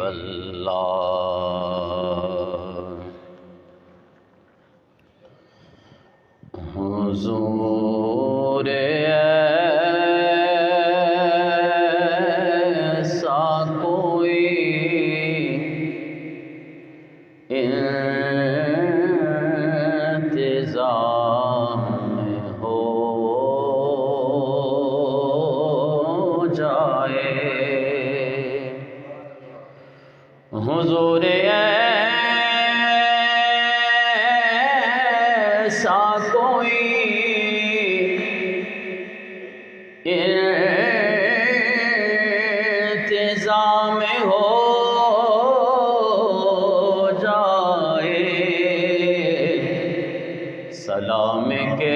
اللہ حضور ایسا کوئی انتظام ہو جائے حضور ایسا کوئی انتظام ہو جائے سلام کے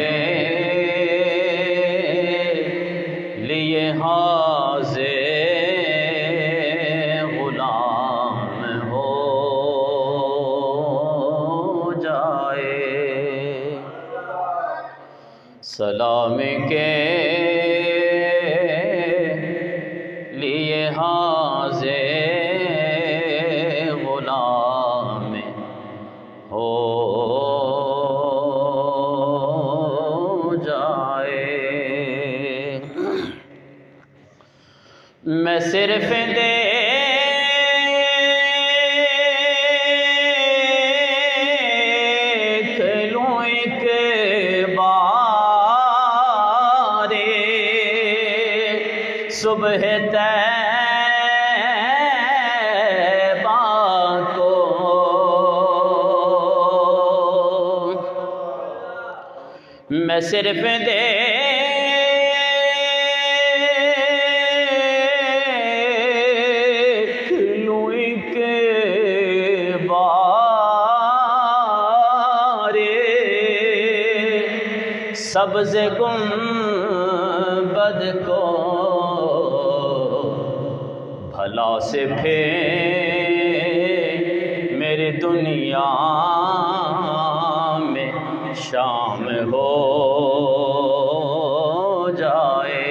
لیے حاضر غلام ہو جائے سلام کے لیے حاضر غلام ہو جائے میں صرف دیکھ لوں ایک بار صبح طیبہ کو میں صرف دیکھ لوں ایک بار سبز گنبد کو بھلا سے پھر میری دنیا میں شام ہو جائے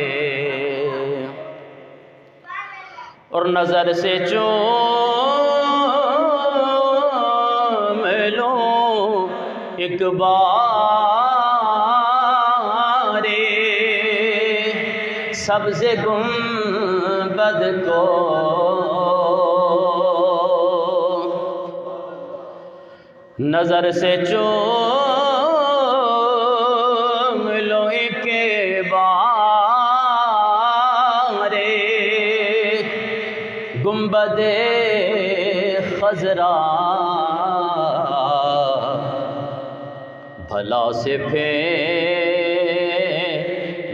اور نظر سے چوم لوں ایک بار سبز گنبد کو نظر سے چوم لو ایک بار گنبد خضرا بھلا سے پھر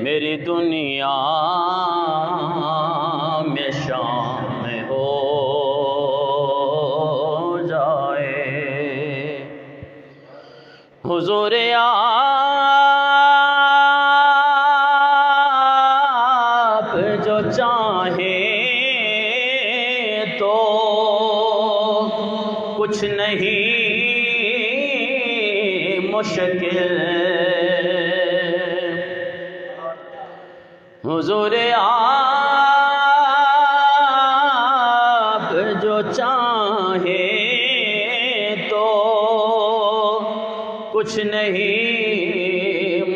میری دنیا میں شام ہو جائے حضور آپ جو چاہیں تو کچھ نہیں مشکل حضور آپ جو چاہیں تو کچھ نہیں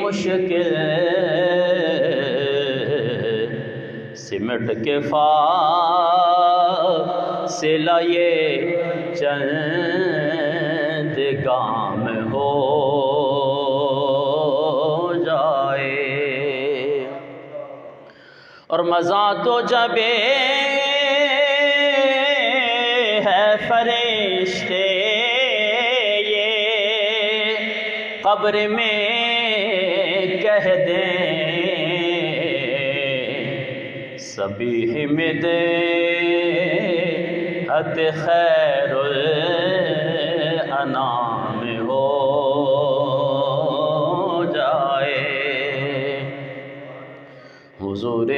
مشکل سمٹ کے فاصلہ یہ چند گام ہو جائے اور مزہ تو جب ہے فرشتے یہ قبر میں کہہ دیں سبیح مدحت خیر الانام ہو جائے حضور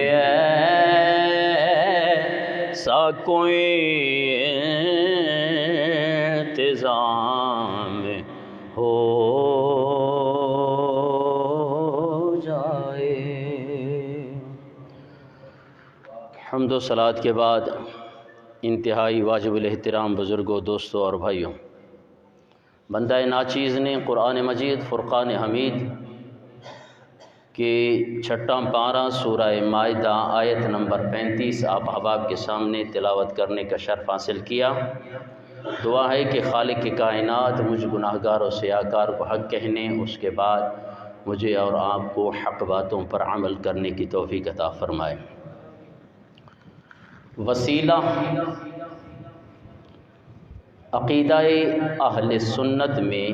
ایسا کوئی انتظام ہو جائے۔ حمد و صلات کے بعد انتہائی واجب الاحترام بزرگوں، دوستوں اور بھائیوں، بندہ ناچیز نے قرآن مجید فرقان حمید کے چھٹا پارہ سورہ مائدہ آیت نمبر 35 آپ احباب کے سامنے تلاوت کرنے کا شرف حاصل کیا۔ دعا ہے کہ خالق کائنات مجھ گناہ گار و سیاکار کو حق کہنے، اس کے بعد مجھے اور آپ کو حق باتوں پر عمل کرنے کی توفیق عطا فرمائے۔ وسیلہ عقیدہ اہل سنت میں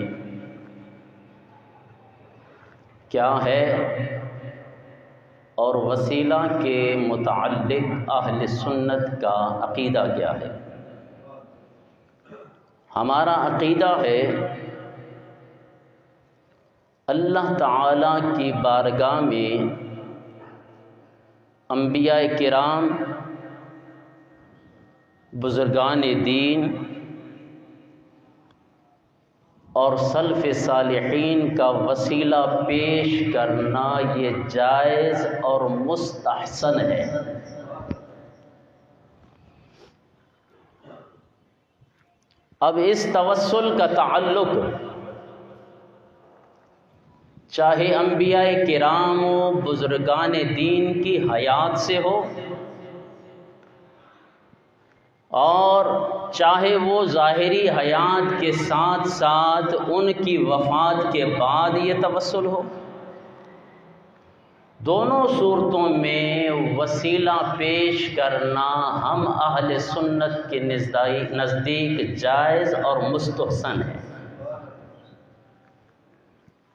کیا ہے اور وسیلہ کے متعلق اہل سنت کا عقیدہ کیا ہے؟ ہمارا عقیدہ ہے اللہ تعالیٰ کی بارگاہ میں انبیاء کرام، بزرگان دین اور سلف صالحین کا وسیلہ پیش کرنا یہ جائز اور مستحسن ہے۔ اب اس توسل کا تعلق چاہے انبیاء کرام و بزرگان دین کی حیات سے ہو اور چاہے وہ ظاہری حیات کے ساتھ ساتھ ان کی وفات کے بعد یہ توسل ہو، دونوں صورتوں میں وسیلہ پیش کرنا ہم اہل سنت کے نزدیک جائز اور مستحسن ہے۔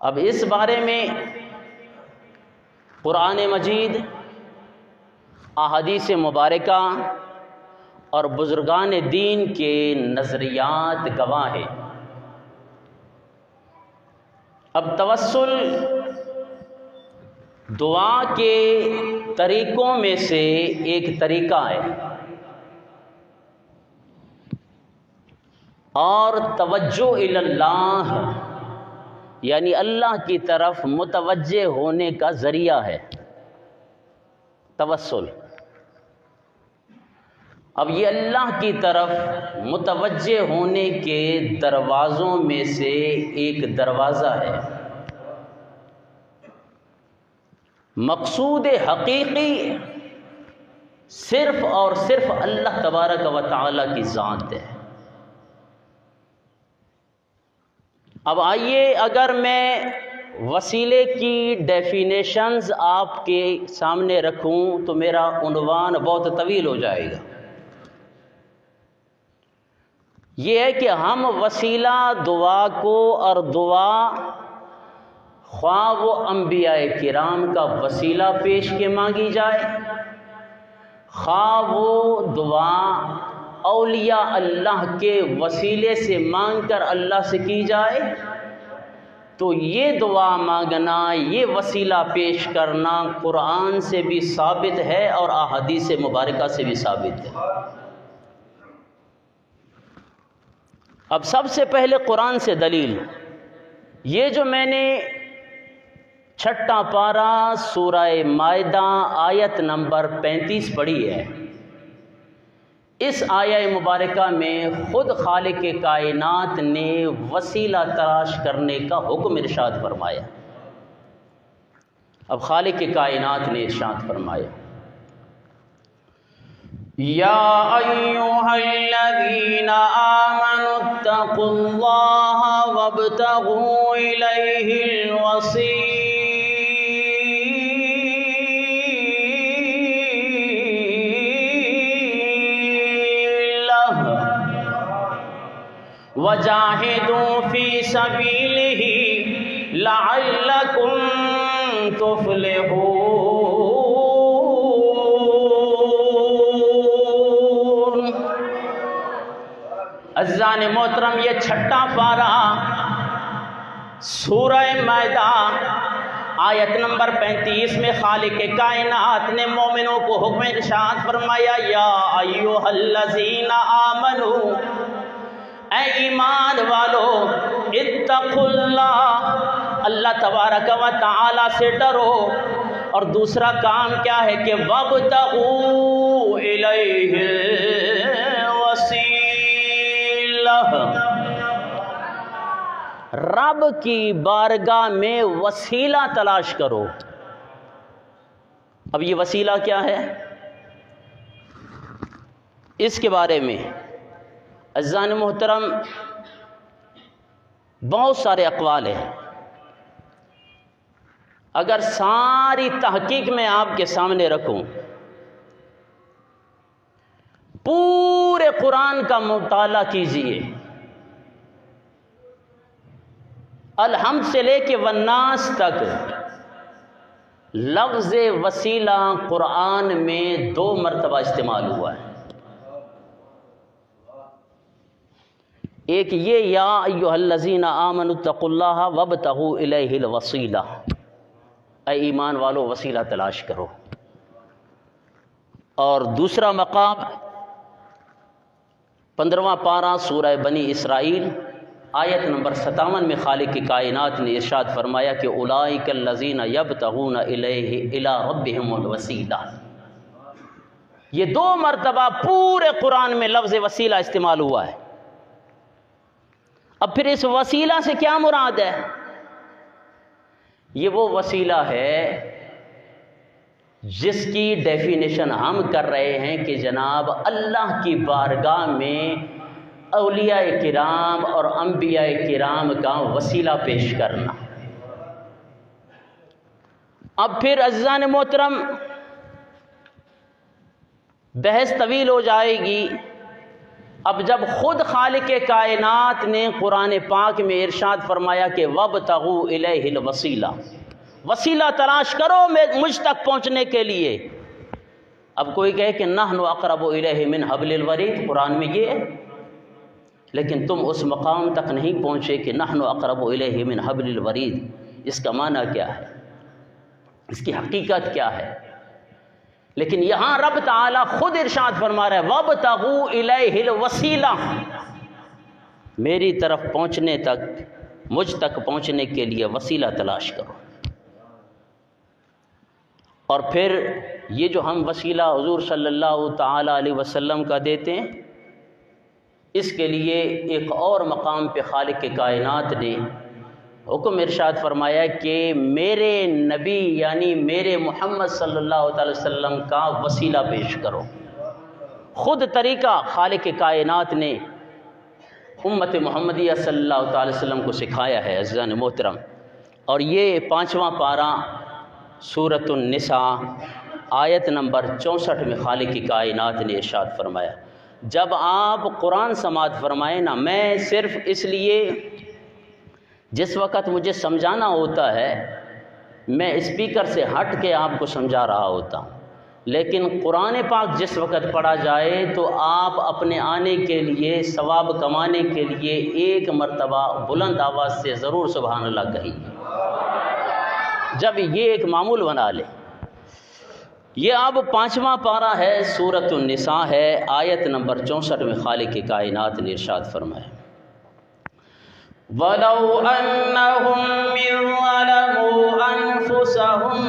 اب اس بارے میں قرآن مجید، احادیث مبارکہ اور بزرگان دین کے نظریات گواہ ہیں۔ اب توسل دعا کے طریقوں میں سے ایک طریقہ ہے، اور توجہ الی اللہ یعنی اللہ کی طرف متوجہ ہونے کا ذریعہ ہے توسل۔ اب یہ اللہ کی طرف متوجہ ہونے کے دروازوں میں سے ایک دروازہ ہے۔ مقصود حقیقی صرف اور صرف اللہ تبارک و تعالیٰ کی ذات ہے۔ اب آئیے، اگر میں وسیلے کی ڈیفینیشنز آپ کے سامنے رکھوں تو میرا عنوان بہت طویل ہو جائے گا۔ یہ ہے کہ ہم وسیلہ دعا کو، اور دعا خواہ وہ انبیاء کرام کا وسیلہ پیش کے مانگی جائے، خواہ وہ دعا اولیاء اللہ کے وسیلے سے مانگ کر اللہ سے کی جائے، تو یہ دعا مانگنا، یہ وسیلہ پیش کرنا قرآن سے بھی ثابت ہے اور احادیث مبارکہ سے بھی ثابت ہے۔ اب سب سے پہلے قرآن سے دلیل، یہ جو میں نے چھٹا پارہ سورہ مائدہ آیت نمبر 35 پڑھی ہے، اس آیہ مبارکہ میں خود خالق کائنات نے وسیلہ تلاش کرنے کا حکم ارشاد فرمایا۔ اب خالق کائنات نے ارشاد فرمایا، یا ایھا الذین آمنوا اتقوا اللہ وابتغوا الیہ الوسیلہ وجاہدوا فی سبیلہ لعلکم تفلحون۔ عزیزان محترم، یہ چھٹا پارہ سورہ مائدہ آیت نمبر 35 میں خالق کائنات نے مومنوں کو حکم ارشاد فرمایا، یا ایھا الذین آمنوا، اے ایمان والو، اتقوا اللہ، اللہ تبارک و تعالی سے ڈرو، اور دوسرا کام کیا ہے کہ وابتغوا الیہ رب کی بارگاہ میں وسیلہ تلاش کرو۔ اب یہ وسیلہ کیا ہے، اس کے بارے میں عزیزان محترم بہت سارے اقوال ہیں۔ اگر ساری تحقیق میں آپ کے سامنے رکھوں، پورے قرآن کا مطالعہ کیجئے، الحمد سے لے کے والناس تک لفظ وسیلہ قرآن میں 2 مرتبہ استعمال ہوا ہے۔ ایک یہ یا ایھا الذین آمنوا اتقوا اللہ وابتغوا الیہ الوسیلہ، اے ایمان والو وسیلہ تلاش کرو۔ اور دوسرا مقام 15واں پارہ سورہ بنی اسرائیل آیت نمبر 57 میں خالق کی کائنات نے ارشاد فرمایا کہ اولئک الذین یبتغون الی ربہم الوسیلہ۔ یہ 2 مرتبہ پورے قرآن میں لفظ وسیلہ استعمال ہوا ہے۔ اب پھر اس وسیلہ سے کیا مراد ہے؟ یہ وہ وسیلہ ہے جس کی ڈیفینیشن ہم کر رہے ہیں کہ جناب اللہ کی بارگاہ میں اولیاء کرام اور انبیاء کرام کا وسیلہ پیش کرنا۔ اب پھر عزیزان محترم بحث طویل ہو جائے گی۔ اب جب خود خالق کائنات نے قرآن پاک میں ارشاد فرمایا کہ وابتغوا الیہ الوسیلہ، وسیلہ تلاش کرو مجھ تک پہنچنے کے لیے۔ اب کوئی کہے کہ نحن اقرب الیہ من حبل الورید، قرآن میں یہ ہے، لیکن تم اس مقام تک نہیں پہنچے کہ نحن اقرب الیہ من حبل الورید۔ اس کا معنی کیا ہے، اس کی حقیقت کیا ہے؟ لیکن یہاں رب تعالی خود ارشاد فرما رہا ہے وابتغوا الیہ الوسیلہ، میری طرف پہنچنے تک، مجھ تک پہنچنے کے لیے وسیلہ تلاش کرو۔ اور پھر یہ جو ہم وسیلہ حضور صلی اللہ تعالی علیہ وسلم کا دیتے ہیں، اس کے لیے ایک اور مقام پہ خالق کے کائنات نے حکم ارشاد فرمایا کہ میرے نبی یعنی میرے محمد صلی اللہ تعالی وسلم کا وسیلہ پیش کرو۔ خود طریقہ خالق کائنات نے امت محمدیہ صلی اللہ تعالی وسلم کو سکھایا ہے عزیزان محترم۔ اور یہ 5واں پارہ سورۃ النساء آیت نمبر 64 میں خالق کی کائنات نے ارشاد فرمایا، جب آپ قرآن سماعت فرمائیں نا، میں صرف اس لیے جس وقت مجھے سمجھانا ہوتا ہے میں اسپیکر سے ہٹ کے آپ کو سمجھا رہا ہوتا ہوں، لیکن قرآن پاک جس وقت پڑھا جائے تو آپ اپنے آنے کے لیے، ثواب کمانے کے لیے ایک مرتبہ بلند آواز سے ضرور سبحان اللہ کہیے، جب یہ ایک معمول بنا لے۔ یہ اب 5واں پارہ ہے، سورۃ النساء ہے، آیت نمبر 64 میں خالق کی کائنات نے ارشاد فرمایا وَلَوْ أَنَّهُمْ إِذْ ظَلَمُوا أَنفُسَهُمْ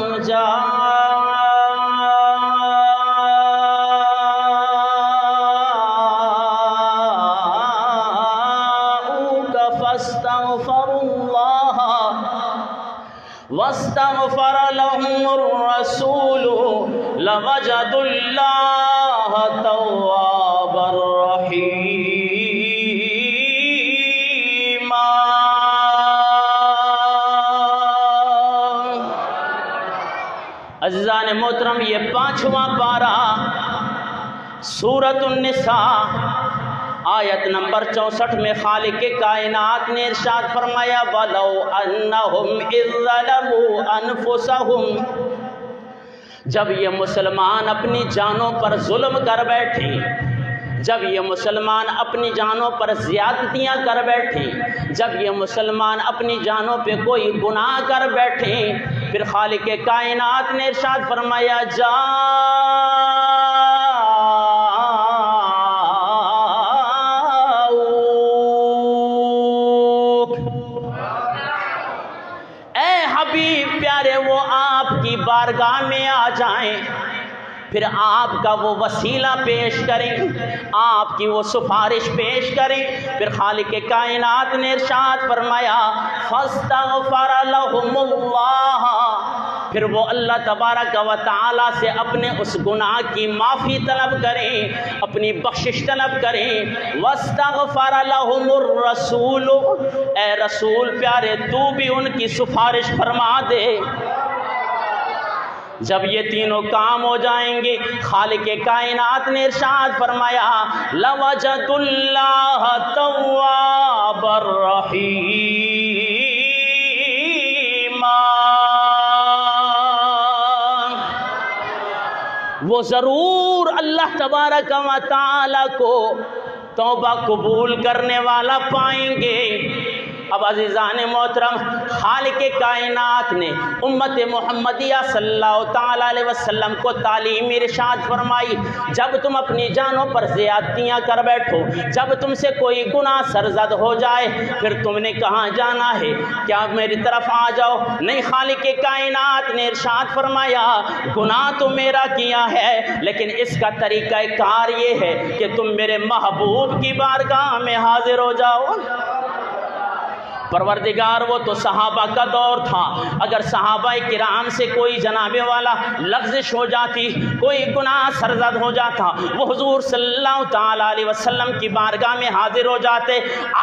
واستغفر لهم الرسول لوجدوا الله توابا رحيما۔ عزیزان محترم یہ 5واں پارہ سورۃ النساء آیت نمبر 64 میں خالق کائنات نے ارشاد فرمایا وَلَوْ أَنَّهُمْ إِذْ ظَلَمُوا أَنفُسَهُمْ، جب یہ مسلمان اپنی جانوں پر ظلم کر بیٹھے، جب یہ مسلمان اپنی جانوں پر زیادتیاں کر بیٹھے، جب یہ مسلمان اپنی جانوں پہ کوئی گناہ کر بیٹھے، پھر خالق کائنات نے ارشاد فرمایا پیارے وہ آپ کی بارگاہ میں آ جائیں، پھر آپ کا وہ وسیلہ پیش کریں، آپ کی وہ سفارش پیش کریں۔ پھر خالق کائنات نے ارشاد فرمایا فاستغفر لهم اللہ، پھر وہ اللہ تبارک و تعالی سے اپنے اس گناہ کی معافی طلب کریں، اپنی بخشش طلب کریں۔ واستغفر لهم الرسول، اے رسول پیارے تو بھی ان کی سفارش فرما دے۔ جب یہ تینوں کام ہو جائیں گے، خالق کائنات نے ارشاد فرمایا لوجد اللہ تواب الرحیم، وہ ضرور اللہ تبارک و تعالی کو توبہ قبول کرنے والا پائیں گے۔ اب عزیزان محترم، خالق کائنات نے امت محمدیہ صلی اللہ تعالیٰ علیہ وسلم کو تعلیم ارشاد فرمائی، جب تم اپنی جانوں پر زیادتیاں کر بیٹھو، جب تم سے کوئی گناہ سرزد ہو جائے، پھر تم نے کہاں جانا ہے؟ کیا میری طرف آ جاؤ؟ نہیں، خالق کائنات نے ارشاد فرمایا گناہ تو میرا کیا ہے، لیکن اس کا طریقہ کار یہ ہے کہ تم میرے محبوب کی بارگاہ میں حاضر ہو جاؤ۔ پروردگار، وہ تو صحابہ کا دور تھا، اگر صحابہ کرام سے کوئی جناب والا لغزش ہو جاتی، کوئی گناہ سرزد ہو جاتا، وہ حضور صلی اللہ تعالیٰ علیہ وسلم کی بارگاہ میں حاضر ہو جاتے۔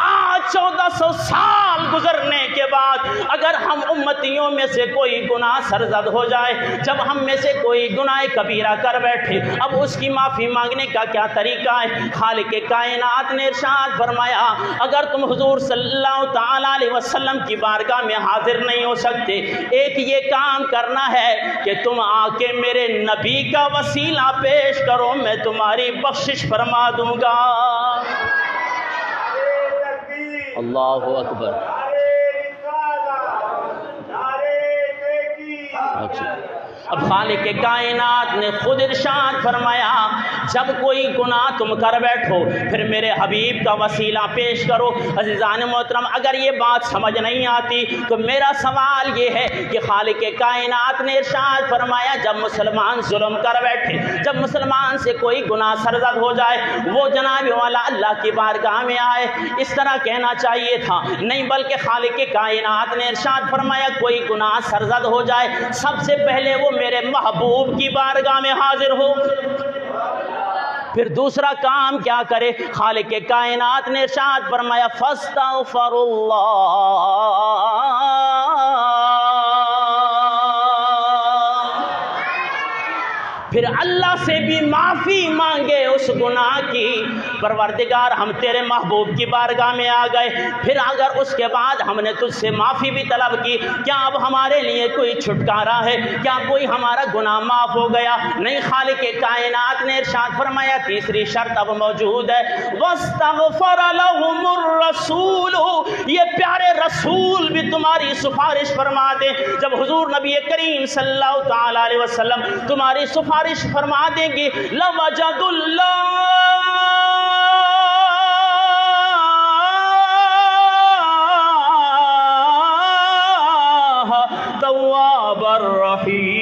آج 1400 سال گزرنے کے بعد اگر ہم امتیوں میں سے کوئی گناہ سرزد ہو جائے، جب ہم میں سے کوئی گناہ کبیرہ کر بیٹھے، اب اس کی معافی مانگنے کا کیا طریقہ ہے؟ خالق کائنات نے ارشاد فرمایا اگر تم حضور صلی اللہ تعالیٰ علیہ وسلم کی بارگاہ میں حاضر نہیں ہو سکتے، ایک یہ کام کرنا ہے کہ تم آ کے میرے نبی کا وسیلہ پیش کرو، میں تمہاری بخشش فرما دوں گا۔ اللہ اکبر۔ اب خالق کائنات نے خود ارشاد فرمایا جب کوئی گناہ تم کر بیٹھو پھر میرے حبیب کا وسیلہ پیش کرو۔ عزیزان محترم، اگر یہ بات سمجھ نہیں آتی تو میرا سوال یہ ہے کہ خالق کائنات نے ارشاد فرمایا جب مسلمان ظلم کر بیٹھے، جب مسلمان سے کوئی گناہ سرزد ہو جائے، وہ جناب والا اللہ کی بارگاہ میں آئے، اس طرح کہنا چاہیے تھا، نہیں بلکہ خالق کائنات نے ارشاد فرمایا کوئی گناہ سرزد ہو جائے سب سے پہلے وہ میرے محبوب کی بارگاہ میں حاضر ہو۔ پھر دوسرا کام کیا کرے؟ خالق کائنات نے ارشاد فرمایا فاستغفر اللہ، پھر اللہ سے بھی معافی مانگے اس گناہ کی۔ پروردگار، ہم تیرے محبوب کی بارگاہ میں آ گئے، پھر اگر اس کے بعد ہم نے تجھ سے معافی بھی طلب کی، کیا اب ہمارے لیے کوئی چھٹکارا ہے؟ کیا کوئی ہمارا گناہ معاف ہو گیا؟ نہیں، خالق کائنات نے ارشاد فرمایا تیسری شرط اب موجود ہے، واستغفر لهم الرسول، یہ پیارے رسول بھی تمہاری سفارش فرما دے۔ جب حضور نبی کریم صلی اللہ تعالیٰ علیہ وسلم تمہاری سفارش فرما دیں گے، لوجد اللہ تواب الرحیم،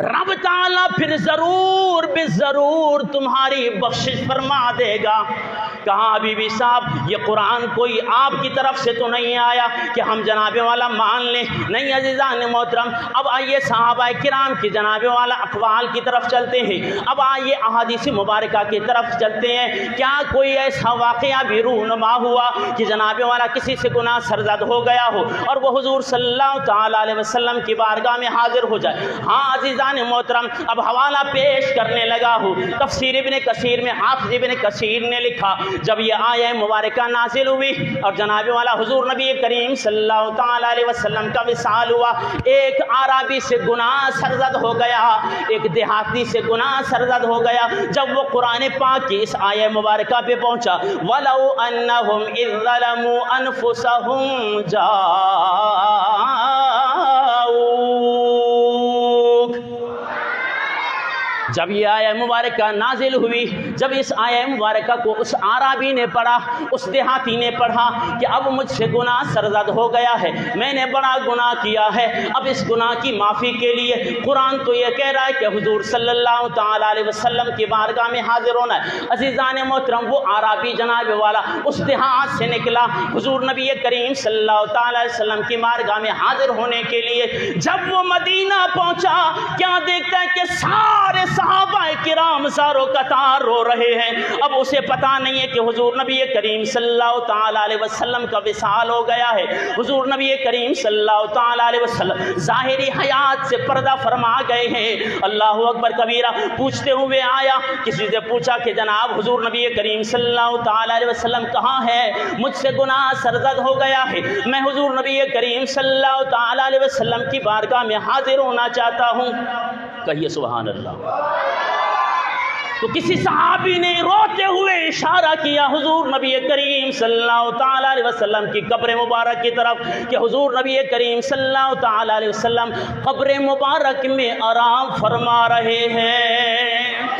رب تعالیٰ پھر ضرور بے ضرور تمہاری بخشش فرما دے گا۔ کہاں حبیبی صاحب یہ قرآن کوئی آپ کی طرف سے تو نہیں آیا کہ ہم جناب والا مان لیں، نہیں عزیزان محترم۔ اب آئیے صحابہ کرام کی جناب والا اقوال کی طرف چلتے ہیں، اب آئیے احادیث مبارکہ کی طرف چلتے ہیں۔ کیا کوئی ایسا واقعہ بھی رونما ہوا کہ جناب والا کسی سے گناہ سرزد ہو گیا ہو اور وہ حضور صلی اللہ تعالیٰ علیہ وسلم کی بارگاہ میں حاضر ہو جائے؟ ہاں عزیزان محترم، اب حوالہ پیش کرنے لگا ہوں۔ تفسیر ابن کثیر میں حافظ ابن کثیر نے لکھا جب یہ آیہ مبارکہ نازل ہوئی اور جناب والا حضور نبی کریم صلی اللہ تعالیٰ علیہ وسلم کا وصال ہوا، ایک عربی سے گناہ سرزد ہو گیا، ایک دیہاتی سے گناہ سرزد ہو گیا۔ جب وہ قرآن پاک کی اس آیہ مبارکہ پہ پہنچا، وَلَوْ أَنَّهُمْ إِذْ ظَلَمُوا أَنفُسَهُمْ جب یہ آیہ مبارکہ نازل ہوئی، جب اس آیہ مبارکہ کو اس عربی نے پڑھا، اس دیہاتی نے پڑھا کہ اب مجھ سے گناہ سرزد ہو گیا ہے، میں نے بڑا گناہ کیا ہے، اب اس گناہ کی معافی کے لیے قرآن تو یہ کہہ رہا ہے کہ حضور صلی اللہ تعالیٰ علیہ وسلم کی بارگاہ میں حاضر ہونا ہے۔ عزیزان محترم، وہ عربی جناب والا اس دیہات سے نکلا حضور نبی کریم صلی اللہ تعالیٰ علیہ وسلم کی بارگاہ میں حاضر ہونے کے لیے۔ جب وہ مدینہ پہنچا، کیا دیکھتا ہے کہ سارے صحابہ کرام زارو قطار رو رہے ہیں۔ اب اسے پتہ نہیں ہے کہ حضور نبی کریم صلی اللہ تعالیٰ علیہ وسلم کا وصال ہو گیا ہے۔ حضور نبی کریم صلی اللہ تعالیٰ علیہ وسلم ظاہری حیات سے پردہ فرما گئے ہیں۔ اللہ اکبر کبیرہ۔ پوچھتے ہوئے آیا، کسی سے پوچھا کہ جناب حضور نبی کریم صلی اللہ تعالیٰ علیہ وسلم کہاں ہے؟ مجھ سے گناہ سرزد ہو گیا ہے، میں حضور نبی کریم صلی اللہ تعالیٰ علیہ وسلم کی بارگاہ میں حاضر ہونا چاہتا ہوں۔ کہیے سبحان اللہ۔ تو کسی صحابی نے روتے ہوئے اشارہ کیا حضور نبی کریم صلی اللہ تعالیٰ علیہ وسلم کی قبر مبارک کی طرف کہ حضور نبی کریم صلی اللہ تعالیٰ علیہ وسلم قبر مبارک میں آرام فرما رہے ہیں۔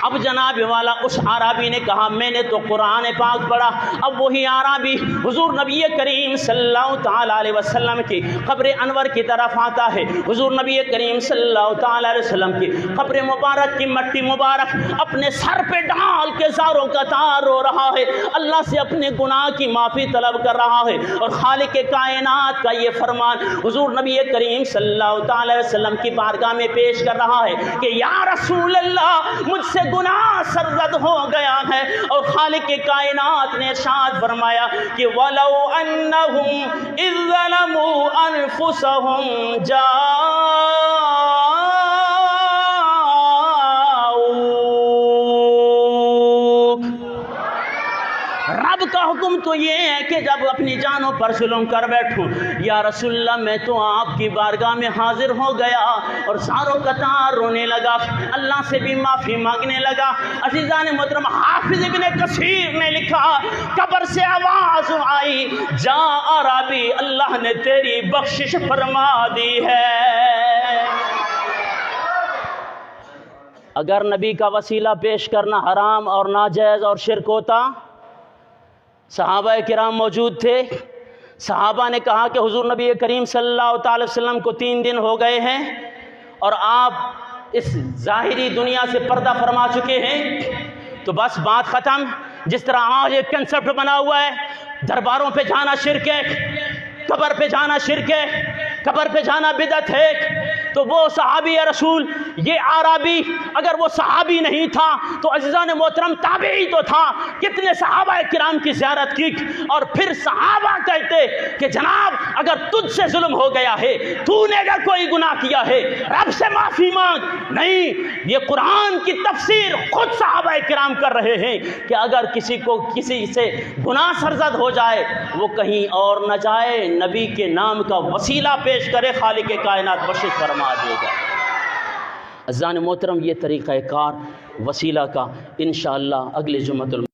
اب جناب والا اس عربی نے کہا میں نے تو قرآن پاک پڑھا۔ اب وہی عربی حضور نبی کریم صلی اللہ تعالیٰ علیہ وسلم کی قبر انور کی طرف آتا ہے۔ حضور نبی کریم صلی اللہ تعالیٰ علیہ وسلم کی قبر مبارک کی مٹی مبارک اپنے سر پہ ڈال کے زاروں قطار رو رہا ہے، اللہ سے اپنے گناہ کی معافی طلب کر رہا ہے، اور خالق کائنات کا یہ فرمان حضور نبی کریم صلی اللہ تعالیٰ علیہ وسلم کی بارگاہ میں پیش کر رہا ہے کہ یا رسول اللہ، مجھ سے گناہ سرزد ہو گیا ہے۔ اور خالق کائنات نے ارشاد فرمایا کہ وَلَوْ أَنَّهُمْ إِذْ ظَلَمُوا أَنفُسَهُمْ رب کا حکم تو یہ ہے کہ جب اپنی جانوں پر ظلم کر بیٹھوں، یا رسول اللہ میں تو آپ کی بارگاہ میں حاضر ہو گیا اور زاروں قطار رونے لگا، اللہ سے بھی معافی مانگنے لگا۔ عزیزان محترم، حافظ ابن کثیر نے لکھا قبر سے آواز آئی جا عربی، اللہ نے تیری بخشش فرما دی ہے۔ اگر نبی کا وسیلہ پیش کرنا حرام اور ناجائز اور شرک ہوتا، صحابہ کرام موجود تھے، صحابہ نے کہا کہ حضور نبی کریم صلی اللہ تعالی وسلم کو 3 دن ہو گئے ہیں اور آپ اس ظاہری دنیا سے پردہ فرما چکے ہیں، تو بس بات ختم۔ جس طرح آج ایک کنسپٹ بنا ہوا ہے درباروں پہ جانا شرک ہے، قبر پہ جانا شرک ہے، قبر پہ جانا بدعت ہے، تو وہ صحابی رسول یہ عربی اگر وہ صحابی نہیں تھا تو عزیزان محترم تابعی تو تھا۔ کتنے صحابہ کرام کی زیارت کی، اور پھر صحابہ کہتے کہ جناب اگر تجھ سے ظلم ہو گیا ہے، تو نے اگر کوئی گناہ کیا ہے، رب سے معافی مانگ۔ نہیں، یہ قرآن کی تفسیر خود صحابہ کرام کر رہے ہیں کہ اگر کسی کو کسی سے گناہ سرزد ہو جائے، وہ کہیں اور نہ جائے، نبی کے نام کا وسیلہ پیش کرے، خالق کائنات بخشش فرما دے گا۔ عزیزان محترم، یہ طریقہ کار وسیلہ کا انشاءاللہ اگلے جمعۃ